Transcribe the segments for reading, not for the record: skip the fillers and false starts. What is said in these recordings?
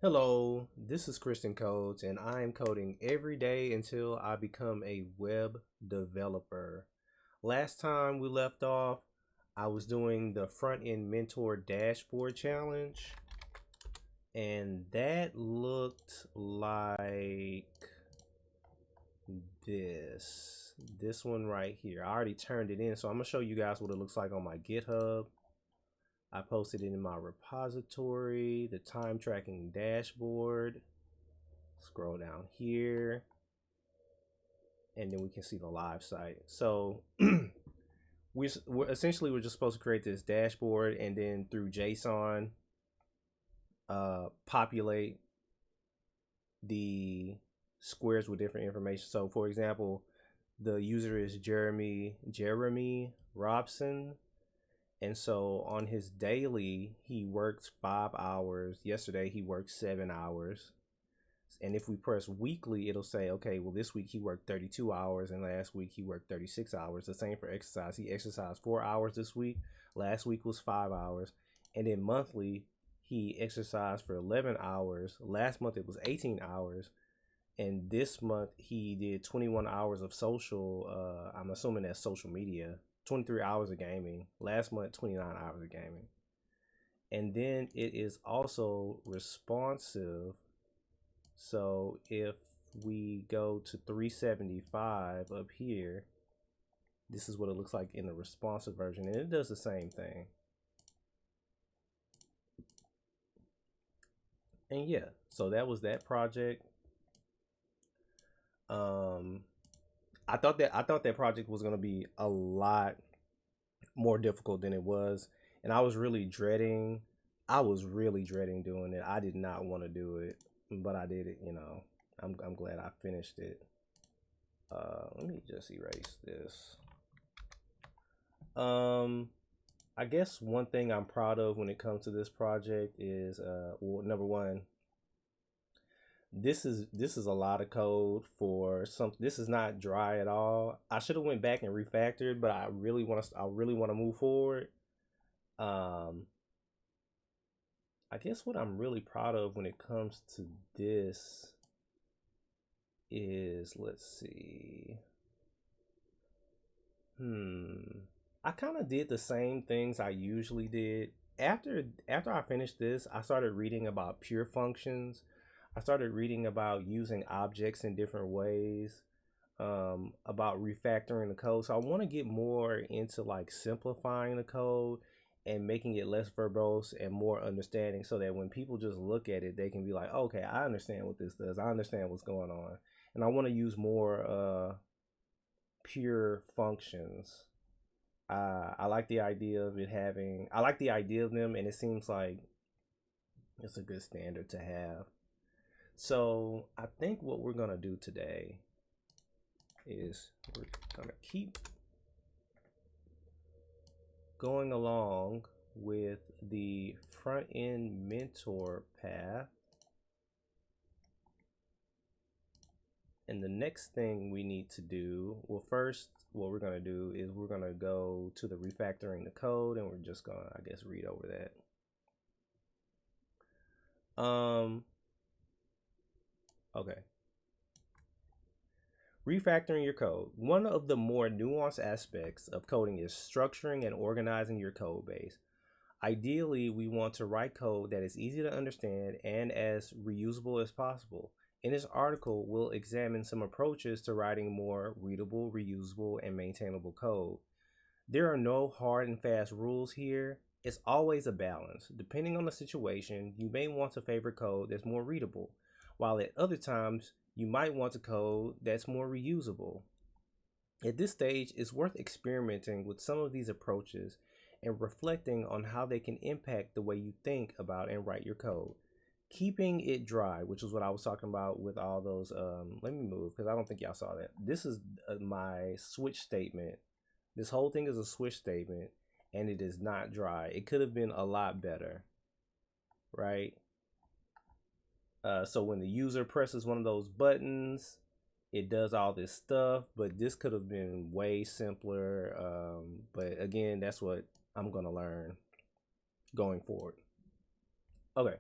Hello, this is Kristen Codes, and I am coding every day until I become a web developer. Last time we left off, I was doing the front end mentor dashboard challenge, and that looked like this one right here. I already turned it in, so I'm gonna show you guys what it looks like on my GitHub. I posted it in my repository, the time tracking dashboard. Scroll down here, and then we can see the live site. So we're just supposed to create this dashboard, and then through JSON, populate the squares with different information. So for example, the user is Jeremy Robson. And so on his daily, he works 5 hours. Yesterday, he worked 7 hours. And if we press weekly, it'll say, okay, well, this week he worked 32 hours and last week he worked 36 hours. The same for exercise. He exercised 4 hours this week. Last week was 5 hours. And then monthly, he exercised for 11 hours. Last month it was 18 hours. And this month he did 21 hours of social. I'm assuming that's social media. 23 hours of gaming. Last month, 29 hours of gaming. And then it is also responsive. So if we go to 375 up here, this is what it looks like in the responsive version, and it does the same thing. And yeah, so that was that project. I thought that project was gonna be a lot more difficult than it was, and I was really dreading doing it. I did not want to do it, but I did it. I'm glad I finished it. Let me just erase this. Um, I guess one thing I'm proud of when it comes to this project is, well, number one, this is a lot of code for some. This is not dry at all. I should have went back and refactored, but I really want to move forward. Um, I guess what I'm really proud of when it comes to this is, let's see. I kind of did the same things I usually did. After I finished this, I started reading about pure functions. I started reading about using objects in different ways, about refactoring the code. So I want to get more into like simplifying the code and making it less verbose and more understanding, so that when people just look at it, they can be like, okay, I understand what this does. I understand what's going on. And I want to use more pure functions. I like the idea of it having. I like the idea of them, and it seems like it's a good standard to have. So I think what we're gonna do today is we're gonna keep going along with the front end mentor path. And the next thing we need to do, well, first, what we're gonna do is we're gonna go to the refactoring the code, and we're just gonna, I guess, read over that. Okay. Refactoring your code. One of the more nuanced aspects of coding is structuring and organizing your code base. Ideally, we want to write code that is easy to understand and as reusable as possible. In this article, we'll examine some approaches to writing more readable, reusable, and maintainable code. There are no hard and fast rules here. It's always a balance. Depending on the situation, you may want to favor code that's more readable, while at other times, you might want a code that's more reusable. At this stage, it's worth experimenting with some of these approaches and reflecting on how they can impact the way you think about and write your code. Keeping it dry, which is what I was talking about with all those. Let me move because I don't think y'all saw that. This is my switch statement. This whole thing is a switch statement, and it is not dry. It could have been a lot better, right? So when the user presses one of those buttons, it does all this stuff, but this could have been way simpler. But again, that's what I'm gonna learn going forward. Okay.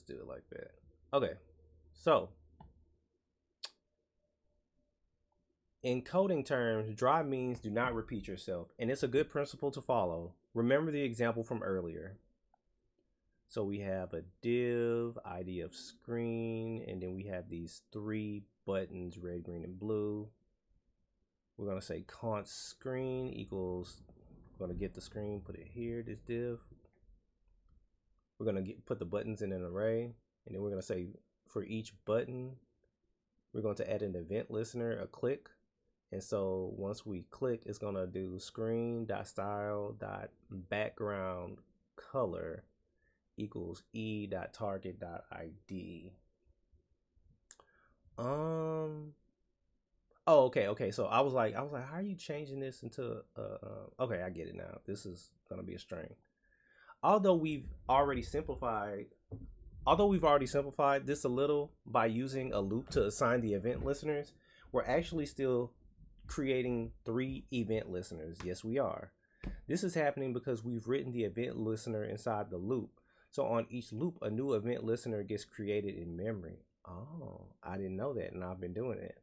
just do it like that. Okay, so in coding terms, dry means do not repeat yourself, and it's a good principle to follow. Remember the example from earlier. So we have a div, ID of screen, and then we have these three buttons, red, green, and blue. We're going to say const screen equals, we're going to get the screen, put it here, this div. We're going to put the buttons in an array, and then we're going to say for each button, we're going to add an event listener, a click. And so once we click, it's going to do screen.style.background color equals e.target.id. Oh, okay. So I was like, how are you changing this into okay, I get it now. This is gonna be a string. Although we've already simplified this a little by using a loop to assign the event listeners, we're actually still creating 3 event listeners. Yes, we are. This is happening because we've written the event listener inside the loop. So on each loop, a new event listener gets created in memory. Oh, I didn't know that, and I've been doing it.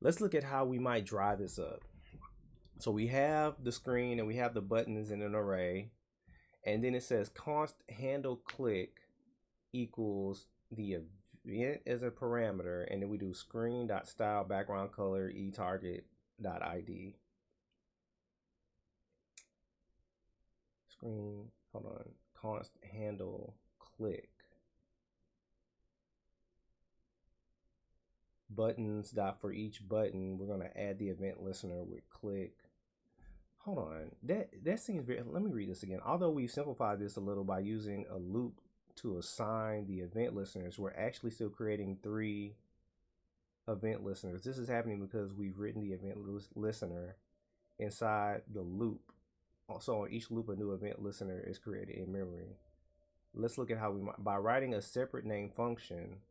Let's look at how we might drive this up. So we have the screen and we have the buttons in an array, and then it says const handle click equals the event as a parameter, and then we do screen.style background color eTarget.id. Screen, hold on, const handle click buttons dot for each button. We're going to add the event listener with click. Hold on, that seems very, let me read this again. Although we've simplified this a little by using a loop to assign the event listeners, we're actually still creating 3 event listeners. This is happening because we've written the event listener inside the loop. Also on each loop, a new event listener is created in memory. Let's look at how we might, by writing a separate name function,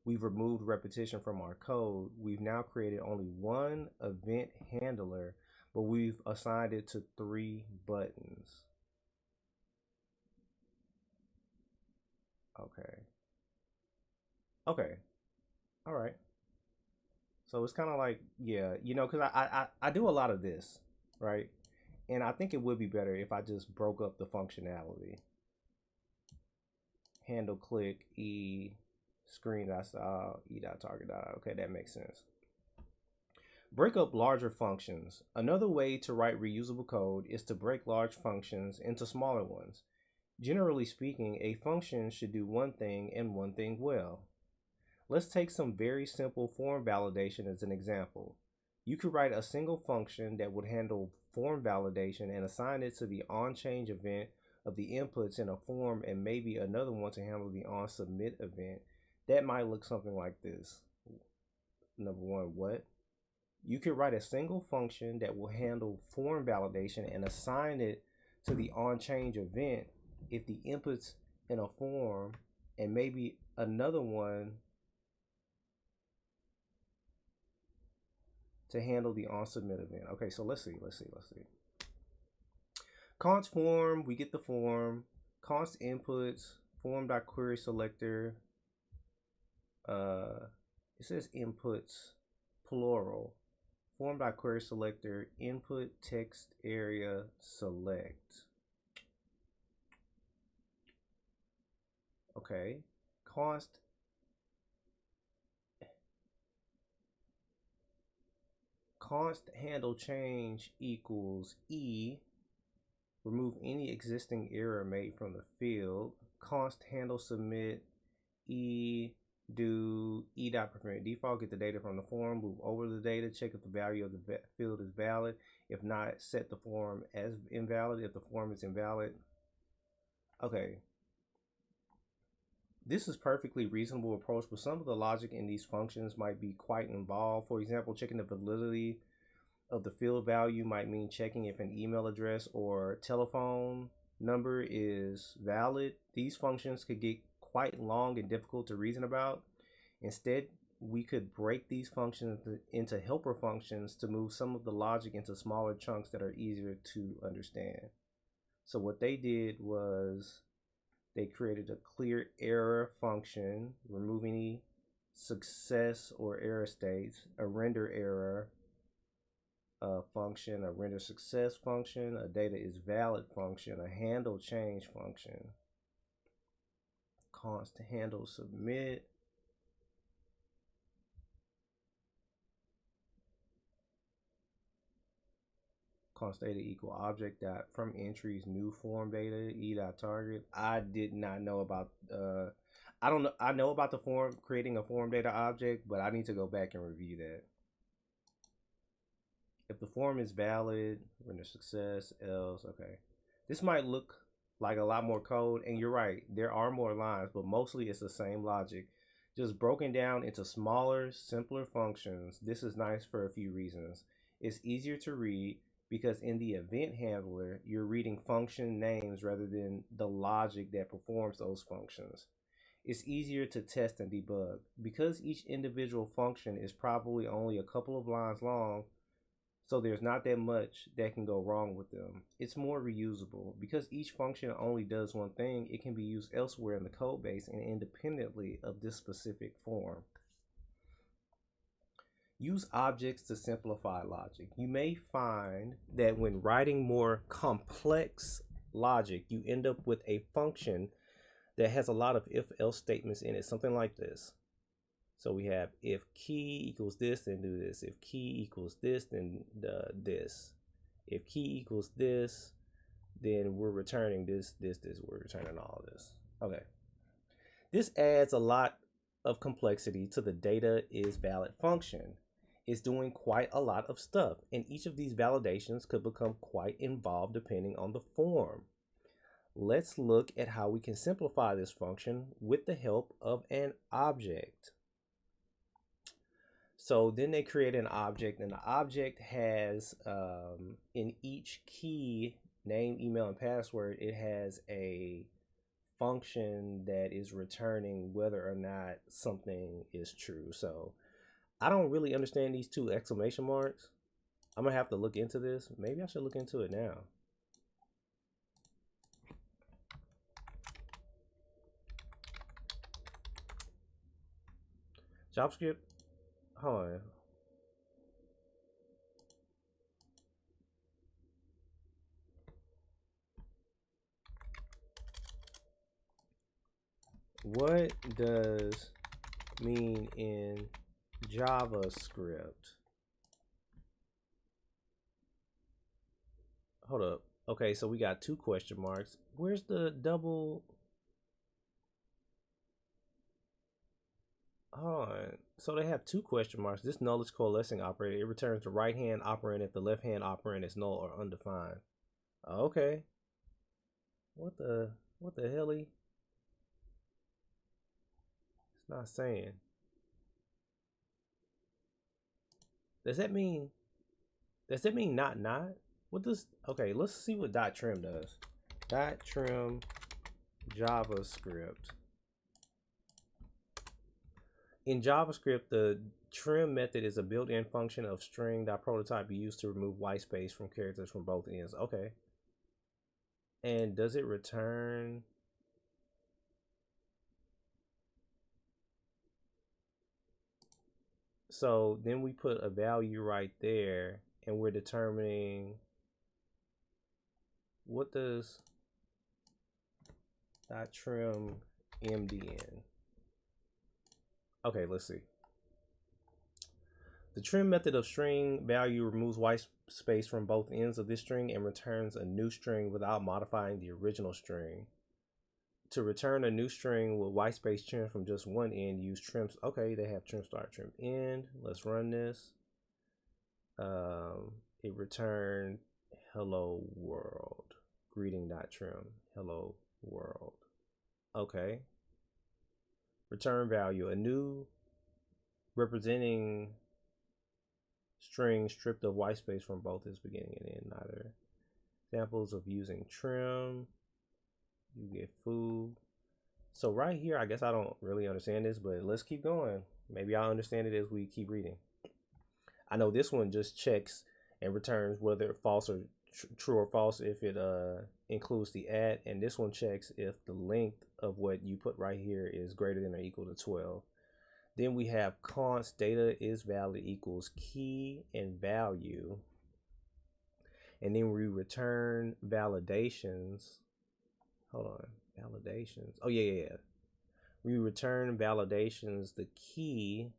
we've removed repetition from our code. We've now created only 1 event handler, but we've assigned it to 3 buttons. Okay. All right. So it's kind of like, yeah, because I do a lot of this, right? And I think it would be better if I just broke up the functionality. Handle click e screen.style e.target. Okay, that makes sense. Break up larger functions. Another way to write reusable code is to break large functions into smaller ones. Generally speaking, a function should do one thing and one thing well. Let's take some very simple form validation as an example. You could write a single function that would handle form validation and assign it to the onChange event of the inputs in a form, and maybe another one to handle the onSubmit event. That might look something like this. Number 1, what? You could write a single function that will handle form validation and assign it to the onChange event if the inputs in a form, and maybe another one to handle the onSubmit event. Okay, so let's see. Const form, we get the form. Const inputs, form.query selector. It says inputs, plural. Form.query selector, input text area select. Okay, const handle change equals e. Remove any existing error made from the field. Const handle submit e do e.prevent default, get the data from the form, move over the data, check if the value of the field is valid. If not, set the form as invalid if the form is invalid. Okay, this is perfectly reasonable approach, but some of the logic in these functions might be quite involved. For example, checking the validity of the field value might mean checking if an email address or telephone number is valid. These functions could get quite long and difficult to reason about. Instead, we could break these functions into helper functions to move some of the logic into smaller chunks that are easier to understand. So what they did was They created a clear error function, removing any success or error states, a render error function, a render success function, a data is valid function, a handle change function, const handle submit, const data equal object dot from entries new form data e dot target. I did not know about I don't know, I know about the form creating a form data object, but I need to go back and review that. If the form is valid, render success, else, okay. This might look like a lot more code, and you're right, there are more lines, but mostly it's the same logic, just broken down into smaller, simpler functions. This is nice for a few reasons. It's easier to read because in the event handler, you're reading function names rather than the logic that performs those functions. It's easier to test and debug. Because each individual function is probably only a couple of lines long, so there's not that much that can go wrong with them. It's more reusable. Because each function only does one thing, it can be used elsewhere in the code base and independently of this specific form. Use objects to simplify logic. You may find that when writing more complex logic, you end up with a function that has a lot of if-else statements in it, something like this. So we have if key equals this, then do this. If key equals this, then this. If key equals this, then we're returning this. We're returning all of this. Okay. This adds a lot of complexity to the data is valid function. It's doing quite a lot of stuff, and each of these validations could become quite involved depending on the form. Let's look at how we can simplify this function with the help of an object. So then they create an object, and the object has in each key, name, email, and password, it has a function that is returning whether or not something is true. So I don't really understand these two exclamation marks. I'm gonna have to look into this. Maybe I should look into it now. JavaScript, hold on. What does mean in JavaScript? Hold up. Okay, so we got two question marks. Where's the double? Hold on. So they have two question marks. This null is coalescing operator. It returns the right hand operand if the left hand operand is null or undefined. Okay. What the helly? It's not saying. Does that mean not? What does, okay, let's see what dot trim does. Dot trim JavaScript. In JavaScript, the trim method is a built-in function of string.prototype used to remove white space from characters from both ends. Okay. And does it return? So then we put a value right there, and we're determining what does dot trim MDN. Okay, let's see. The trim method of string value removes white space from both ends of this string and returns a new string without modifying the original string. To return a new string with white space trim from just one end, use trims. Okay, they have trim start, trim end. Let's run this. It returned hello world. Greeting.trim. Hello world. Okay. Return value. A new representing string stripped of white space from both its beginning and end. Neither. Examples of using trim. You get food. So right here, I guess I don't really understand this, but let's keep going. Maybe I'll understand it as we keep reading. I know this one just checks and returns whether false or true or false if it includes the at, and this one checks if the length of what you put right here is greater than or equal to 12. Then we have const data is valid equals key and value, and then we return validations. Hold on, validations. Oh yeah. We return validations, the key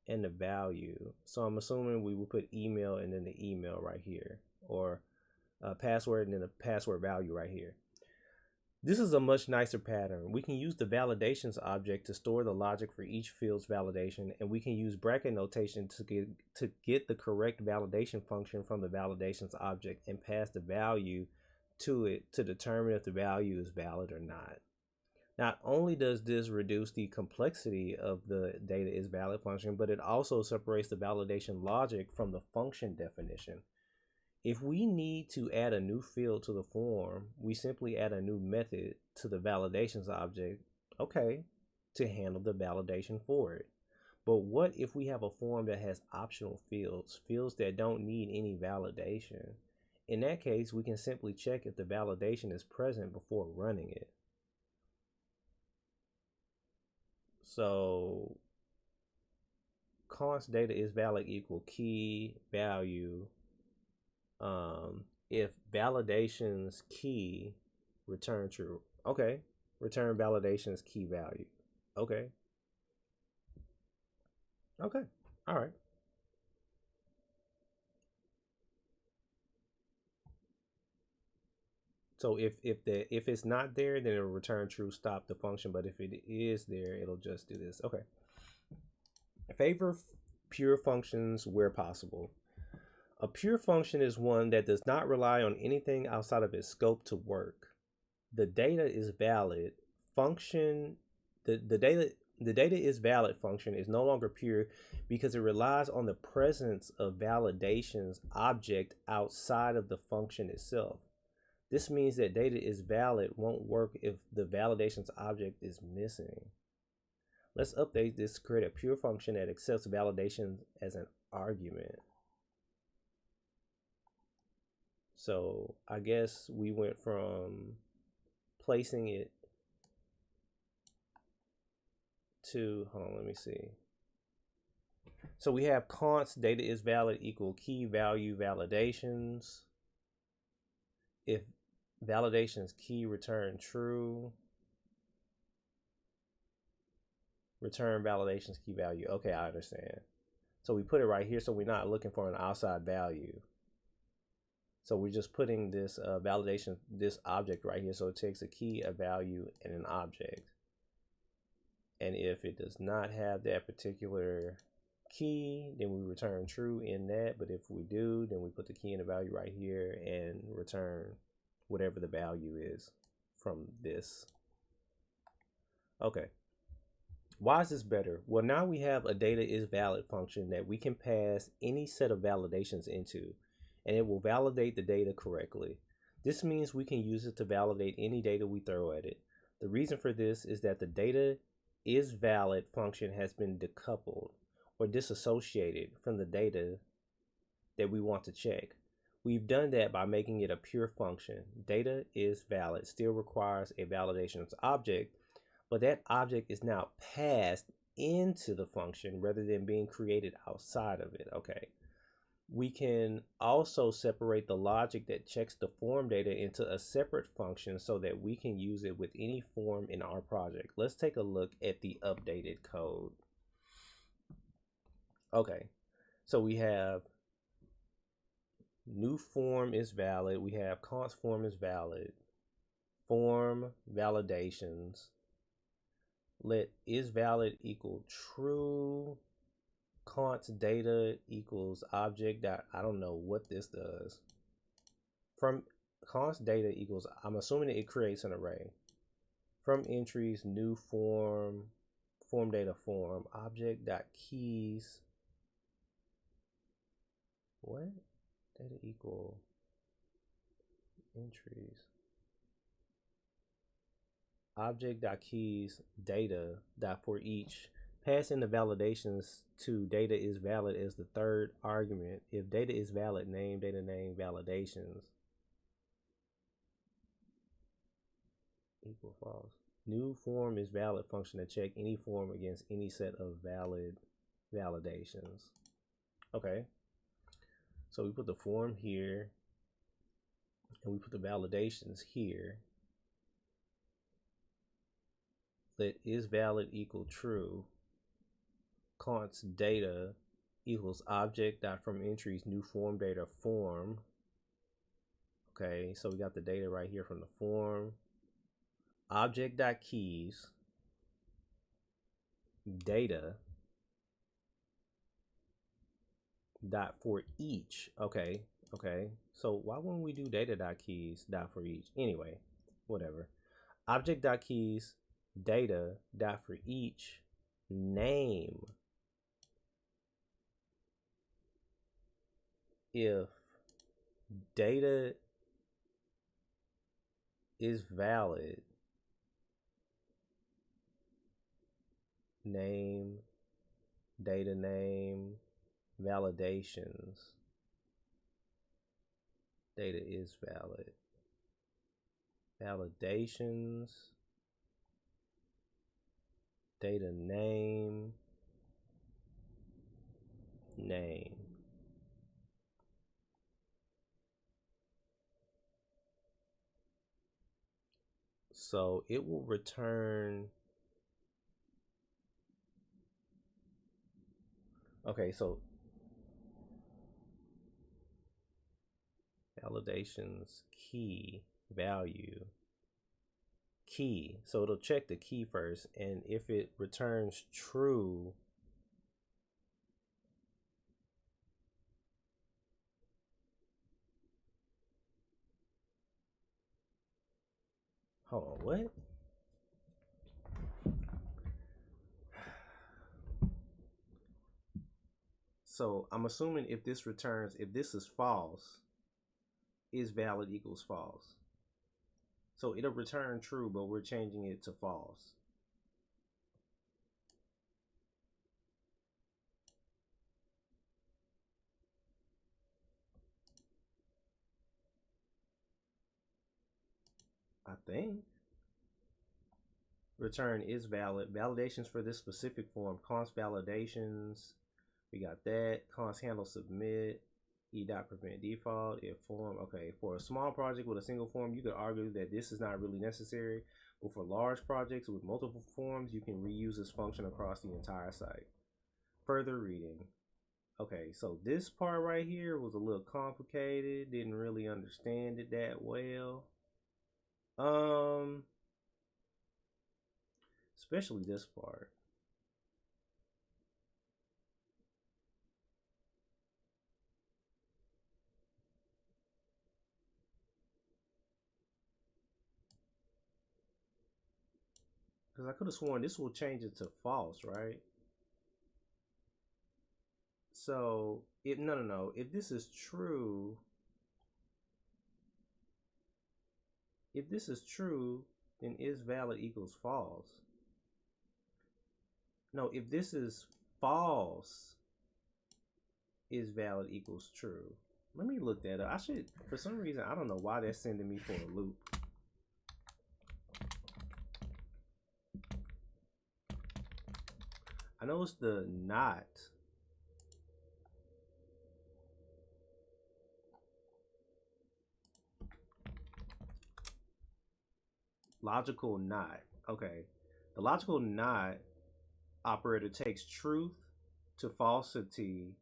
and the value. So I'm assuming we will put email and then the email right here, or password and then the password value right here. This is a much nicer pattern. We can use the validations object to store the logic for each field's validation, and we can use bracket notation to get the correct validation function from the validations object and pass the value to it to determine if the value is valid or not. Not only does this reduce the complexity of the data is valid function, but it also separates the validation logic from the function definition. If we need to add a new field to the form, we simply add a new method to the validations object, okay, to handle the validation for it. But what if we have a form that has optional fields that don't need any validation? In that case, we can simply check if the validation is present before running it. So const data is valid equal key value. If validations key return true, okay, return validations key value. Okay, all right. So if it's not there, then it'll return true, stop the function. But if it is there, it'll just do this. Okay. Favor pure functions where possible. A pure function is one that does not rely on anything outside of its scope to work. The data is valid function. The data is valid function is no longer pure because it relies on the presence of validations object outside of the function itself. This means that data is valid won't work if the validations object is missing. Let's update this to create a pure function that accepts validation as an argument. So I guess we went from placing it to, hold on, let me see. So we have const data is valid equal key value validations. If validations key return true, return validations key value. Okay, I understand. So we put it right here so we're not looking for an outside value. So we're just putting this validation, this object right here. So it takes a key, a value, and an object. And if it does not have that particular key, then we return true in that. But if we do, then we put the key and the value right here and return whatever the value is from this. Okay. Why is this better? Well, now we have a data is valid function that we can pass any set of validations into, and it will validate the data correctly. This means we can use it to validate any data we throw at it. The reason for this is that the data is valid function has been decoupled or disassociated from the data that we want to check. We've done that by making it a pure function. Data is valid still requires a validations object, but that object is now passed into the function rather than being created outside of it. Okay. We can also separate the logic that checks the form data into a separate function so that we can use it with any form in our project. Let's take a look at the updated code. Okay, so we have new form is valid. We have const form is valid. Form validations. Let is valid equal true. Const data equals object that I don't know what this does. From const data equals, I'm assuming it creates an array. From entries, new form, form data form, object dot keys. What? Data equal entries. Object dot keys data dot for each Passing the validations to data is valid as the third argument. If data is valid, name, data name, validations equal false. New form is valid function to check any form against any set of valid validations. Okay. So we put the form here and we put the validations here. Let is valid equal true. Const data equals object dot from entries new form data form. Okay, so we got the data right here from the form. Object dot keys data dot for each. Okay. So why wouldn't we do data dot keys dot for each? Anyway, whatever. Object dot keys data dot for each name. If data is valid, name, data name, validations, data is valid, validations, data name, name. So it will return. Okay, so validations key value key. So it'll check the key first, and if it returns true, hold on, what? So I'm assuming if this returns, if this is false, is valid equals false. So it'll return true, but we're changing it to false. I think. Return is valid. Validations for this specific form. Const validations. We got that. Const handle submit. E.prevent default. If form. Okay. For a small project with a single form, you could argue that this is not really necessary. But for large projects with multiple forms, you can reuse this function across the entire site. Further reading. Okay, so this part right here was a little complicated. Didn't really understand it that well. Especially this part. Because I could have sworn this will change it to false, right? So, no. If this is true, then is valid equals false. No, if this is false, is valid equals true. Let me look that up. I should, for some reason, I don't know why that's sending me for a loop. I know it's the not. Logical not. Okay. The logical not operator takes truth to falsity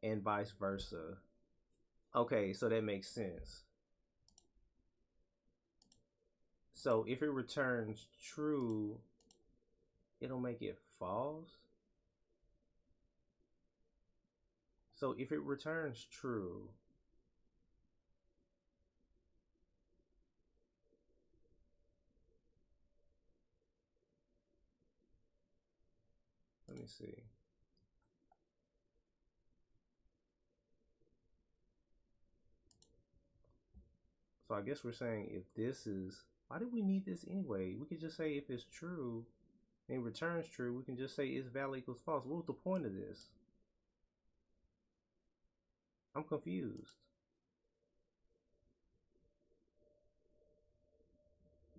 and vice versa. Okay, so that makes sense. So if it returns true, it'll make it false. So if it returns true, let me see. So I guess we're saying if this is, why do we need this anyway? We could just say if it's true, and returns true, we can just say is valid equals false. What was the point of this? I'm confused.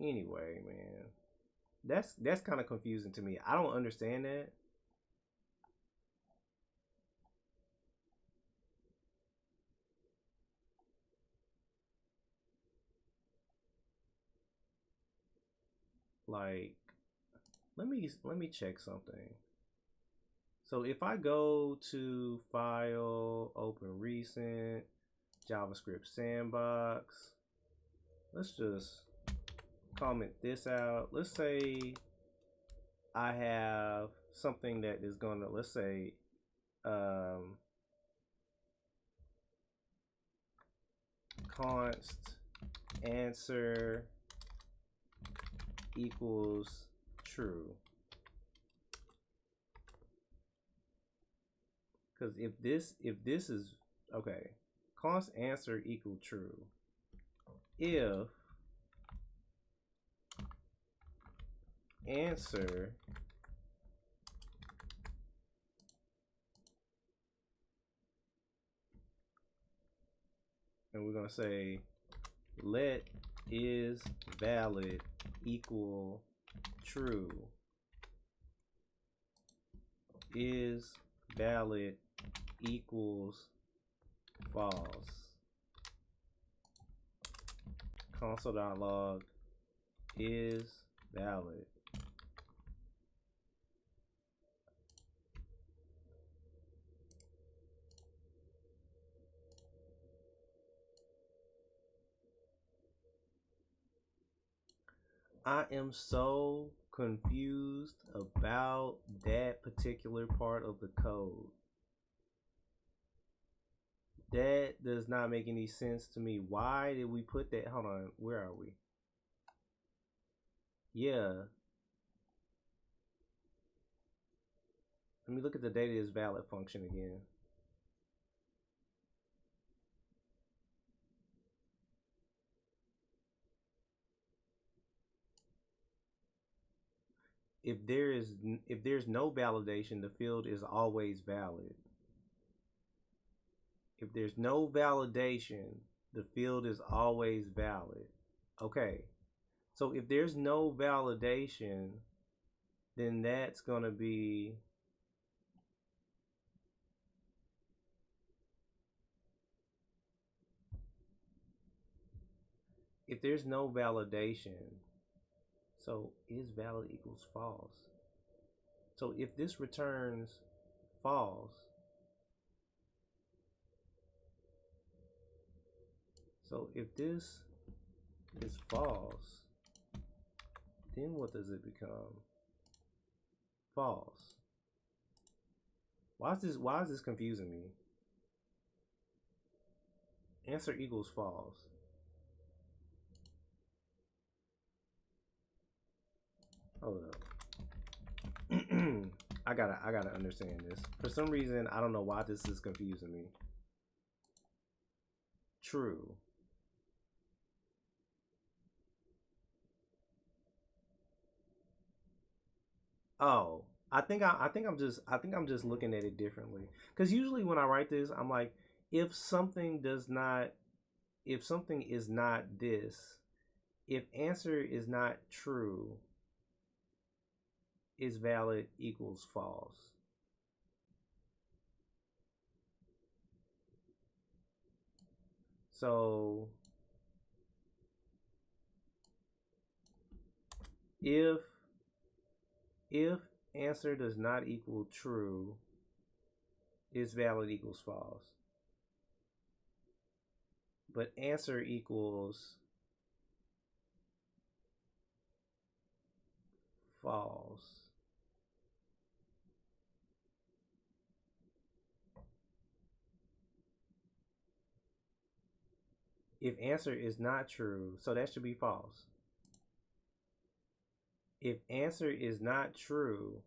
Anyway, man, that's kind of confusing to me. I don't understand that. Like, let me check something. So if I go to File, Open Recent, JavaScript Sandbox, let's just comment this out. Let's say I have something that is going to, let's say, const answer equals true. Because if this is okay, const answer equal true. If answer and we're gonna say let is valid equal true, is valid equals false. Console.log is valid. I am so confused about that particular part of the code. That does not make any sense to me. Why did we put that? Hold on, where are we? Yeah. Let me look at the data is valid function again. If there's no validation, the field is always valid. If there's no validation, the field is always valid. Okay. So if there's no validation, then that's going to be if there's no validation, so is valid equals false. So if this returns false, so if this is false, then what does it become? False. Why is this confusing me? Answer equals false. Hold up. I gotta understand this. For some reason, I don't know why this is confusing me. True. Oh, I think I'm just looking at it differently. Because usually when I write this, I'm like, if something is not this, if answer is not true, is valid equals false. So if answer does not equal true, is valid equals false. But answer equals false. If answer is not true, so that should be false. If answer is not true,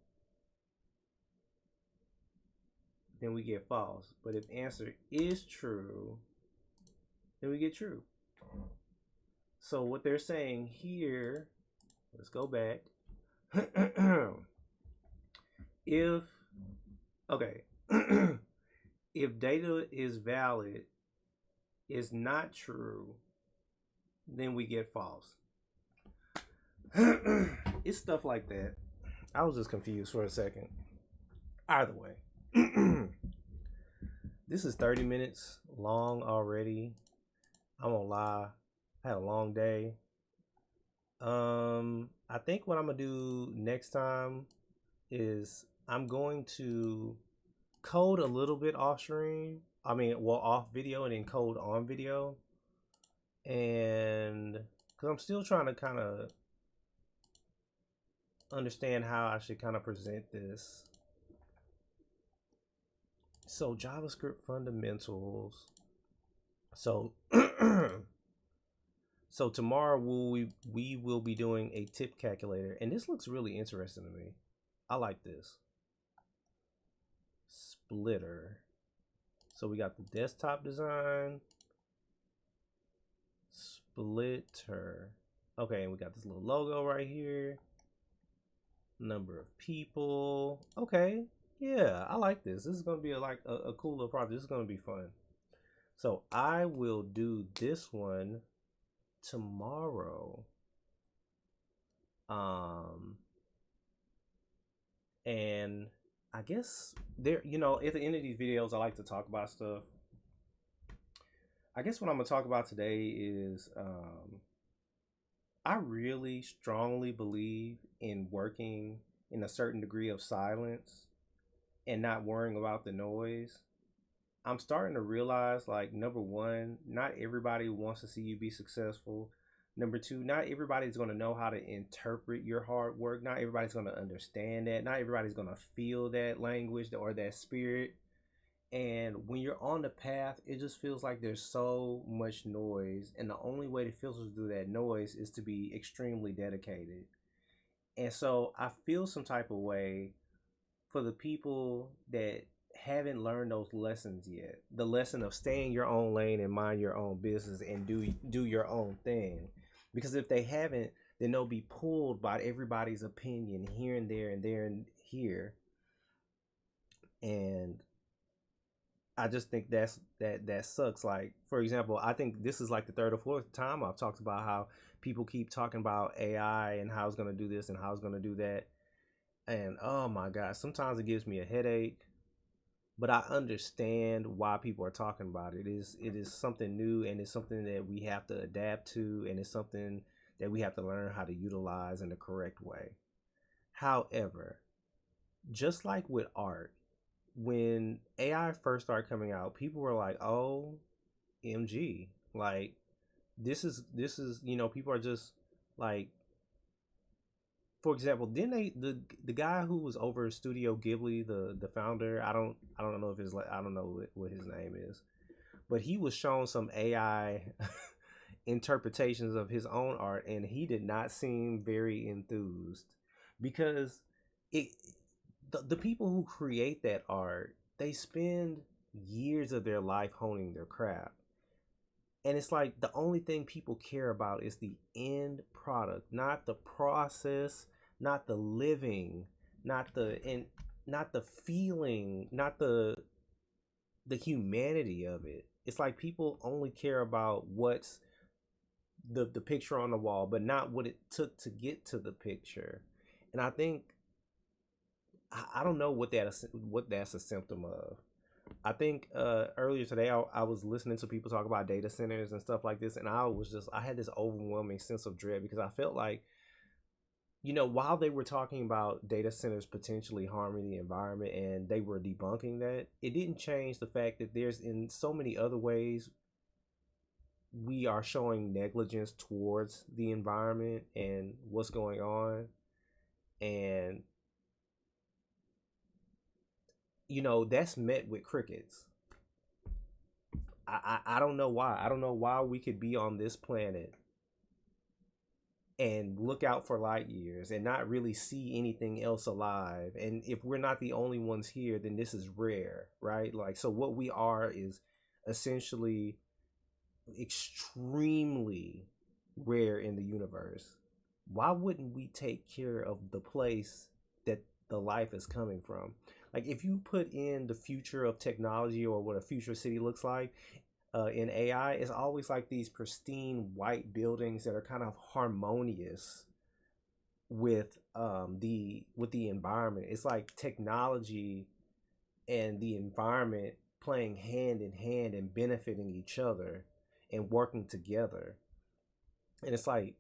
then we get false. But if answer is true, then we get true. So what they're saying here, let's go back. If okay, if data is valid, is not true, then we get false. It's stuff like that. I was just confused for a second. Either way, this is 30 minutes long already. I won't lie. I had a long day. I think what I'm gonna do next time is I'm going to code a little bit off stream. I mean, well, off video and then code on video. And because I'm still trying to kind of understand how I should kind of present this. So JavaScript fundamentals. So so tomorrow we will be doing a tip calculator, and this looks really interesting to me. I like this. Splitter. So we got the desktop design. Splitter. Okay, and we got this little logo right here. Number of people. Okay. Yeah, I like this. This is gonna be a cool little project. This is gonna be fun. So I will do this one tomorrow. And I guess there, at the end of these videos, I like to talk about stuff. I guess what I'm gonna talk about today is I really strongly believe in working in a certain degree of silence and not worrying about the noise. I'm starting to realize, like, number one, not everybody wants to see you be successful. Number two, not everybody's going to know how to interpret your hard work. Not everybody's going to understand that. Not everybody's going to feel that language or that spirit. And when you're on the path, it just feels like there's so much noise. And the only way to filter through that noise is to be extremely dedicated. And so I feel some type of way for the people that haven't learned those lessons yet. The lesson of stay in your own lane and mind your own business and do your own thing. Because if they haven't, then they'll be pulled by everybody's opinion here and there and there and here. And I just think that sucks. Like, for example, I think this is like the third or fourth time I've talked about how people keep talking about AI and how it's gonna do this and how it's gonna do that. And oh my god, sometimes it gives me a headache. But I understand why people are talking about it. It is something new, and it's something that we have to adapt to, and it's something that we have to learn how to utilize in the correct way. However, just like with art, when AI first started coming out, people were like, "Oh, MG." Like, this is people are just like, for example, didn't the guy who was over Studio Ghibli, the founder, I don't know if his I don't know what his name is, but he was shown some AI interpretations of his own art, and he did not seem very enthused because it the people who create that art, they spend years of their life honing their craft. And it's like the only thing people care about is the end product, not the process, not the living, not the feeling, not the humanity of it. It's like people only care about what's the picture on the wall, but not what it took to get to the picture. And I think I don't know what that's a symptom of. I think earlier today I was listening to people talk about data centers and stuff like this, and I had this overwhelming sense of dread because I felt like, while they were talking about data centers potentially harming the environment and they were debunking that, it didn't change the fact that there's in so many other ways we are showing negligence towards the environment and what's going on. And that's met with crickets. I don't know why. I don't know why we could be on this planet and look out for light years and not really see anything else alive. And if we're not the only ones here, then this is rare, right? Like, so what we are is essentially extremely rare in the universe. Why wouldn't we take care of the place that the life is coming from. Like if you put in the future of technology or what a future city looks like in AI, it's always like these pristine white buildings that are kind of harmonious with the environment. It's like technology and the environment playing hand in hand and benefiting each other and working together. And it's like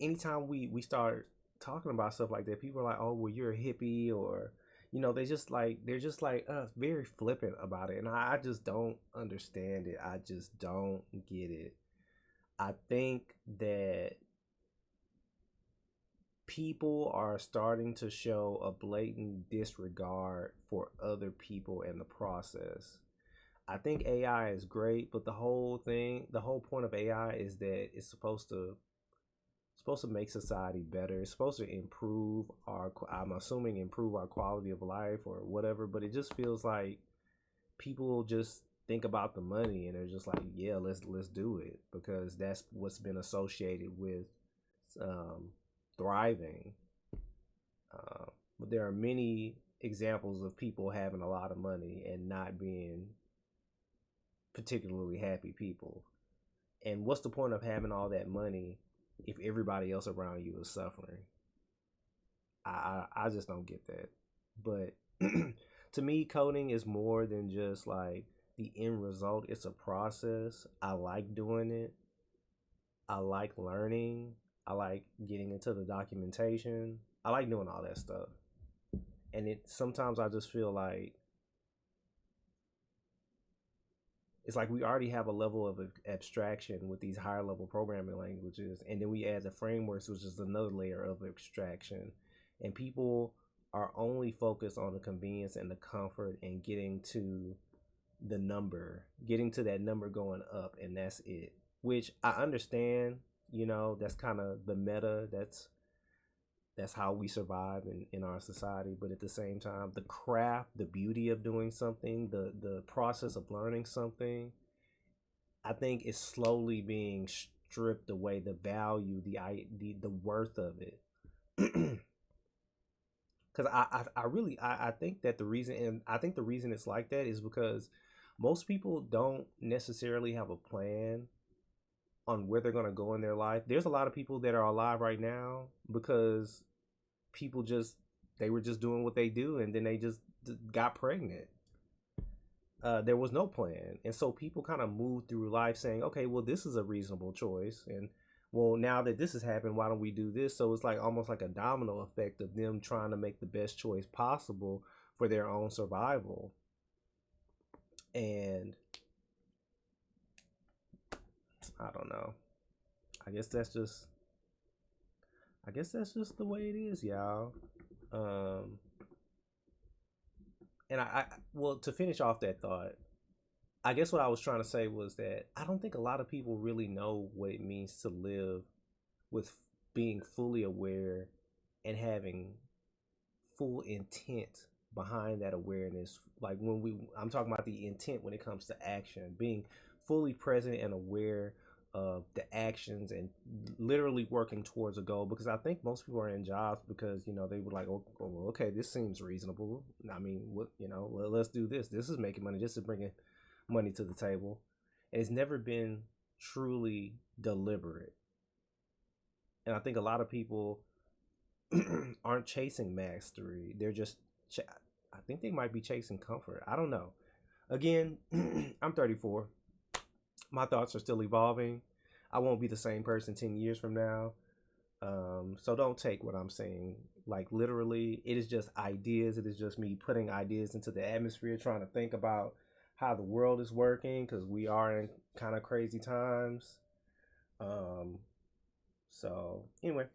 anytime we start talking about stuff like that, people are like, "Oh, well, you're a hippie," or they're just like very flippant about it, and I just don't understand it. I just don't get it. I think that people are starting to show a blatant disregard for other people in the process. I think AI is great, but the whole point of AI is that it's supposed to make society better. It's supposed to improve I'm assuming improve our quality of life or whatever, but it just feels like people just think about the money and they're just like, yeah, let's do it because that's what's been associated with um, thriving. But there are many examples of people having a lot of money and not being particularly happy people. And what's the point of having all that money if everybody else around you is suffering? I just don't get that. But to me, coding is more than just like the end result. It's a process. I like doing it. I like learning. I like getting into the documentation. I like doing all that stuff. And it sometimes I just feel like it's like we already have a level of abstraction with these higher level programming languages, and then we add the frameworks, which is another layer of abstraction. And people are only focused on the convenience and the comfort and getting to that number going up, and that's it. Which I understand, that's kind of the meta. That's how we survive in our society. But at the same time, the craft, the beauty of doing something, the process of learning something, I think is slowly being stripped away. The value, the worth of it. Because I think that the reason, and I think the reason it's like that is because most people don't necessarily have a plan on where they're going to go in their life. There's a lot of people that are alive right now because people just they were just doing what they do and then they just got pregnant. There was no plan, and so people kind of moved through life saying, okay, well, this is a reasonable choice, and well, now that this has happened, why don't we do this? So it's like almost like a domino effect of them trying to make the best choice possible for their own survival. And I don't know. I guess that's just the way it is, y'all. Um, and well, to finish off that thought, I guess what I was trying to say was that I don't think a lot of people really know what it means to live with being fully aware and having full intent behind that awareness. Like I'm talking about the intent when it comes to action, being fully present and aware of the actions and literally working towards a goal. Because I think most people are in jobs because they were like, oh, okay, this seems reasonable. I mean, what let's do this. This is making money. This is bringing money to the table, and it's never been truly deliberate. And I think a lot of people aren't chasing mastery. They're just, I think they might be chasing comfort. I don't know. Again, I'm 34. My thoughts are still evolving. I won't be the same person 10 years from now. So don't take what I'm saying like literally. It is just ideas. It is just me putting ideas into the atmosphere, trying to think about how the world is working because we are in kind of crazy times. Um, so anyway,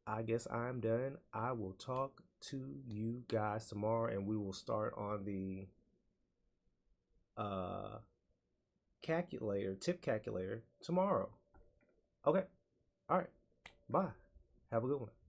I guess I'm done. I will talk to you guys tomorrow, and we will start on the uh tip calculator tomorrow. Okay. All right. Bye. Have a good one.